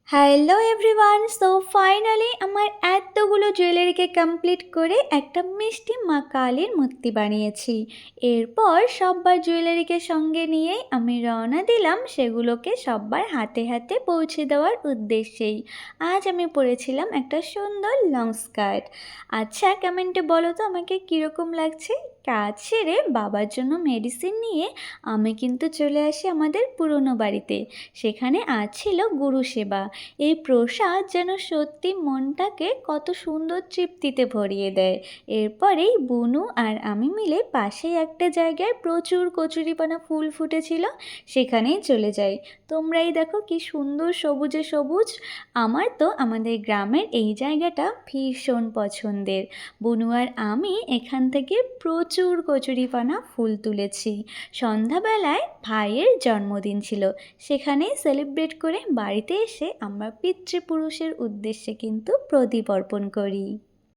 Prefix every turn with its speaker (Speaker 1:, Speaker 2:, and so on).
Speaker 1: Hello everyone, so finally আমার এতগুলো জুয়েলারিকে complete করে একটা মিষ্টি মা কালীর মূর্তি বানিয়েছি। এরপর সব্বার জুয়েলারিকে সঙ্গে নিয়েই আমি রওনা দিলাম সেগুলোকে সব্বার হাতে হাতে পৌঁছে দেওয়ার উদ্দেশ্যেই। আজ আমি পরেছিলাম একটা সুন্দর লং স্কার্ট। আচ্ছা, কমেন্টে বলো তো আমাকে কীরকম লাগছে। কাজ সেরে বাবার জন্য মেডিসিন নিয়ে আমি কিন্তু চলে আসি আমাদের পুরনো বাড়িতে। সেখানে আজ ছিল গুরু সেবা। এই প্রসাদ যেন সত্যি মনটাকে কত সুন্দর তৃপ্তিতে ভরিয়ে দেয়। এরপরেই বুনু আর আমি মিলে পাশেই একটা জায়গায় প্রচুর কচুরিপানা ফুল ফুটেছিল, সেখানেই চলে যাই। তোমরাই দেখো কি সুন্দর সবুজে সবুজ। আমার তো আমাদের গ্রামের এই জায়গাটা ভীষণ পছন্দের। বুনু আর আমি এখান থেকে প্রচুর কচুরিপানা ফুল তুলেছি। সন্ধ্যাবেলায় ভাইয়ের জন্মদিন ছিল, সেখানেই সেলিব্রেট করে বাড়িতে এসে আমরা পিতৃপুরুষের উদ্দেশ্যে কিন্তু প্রদীপ অর্পণ করি।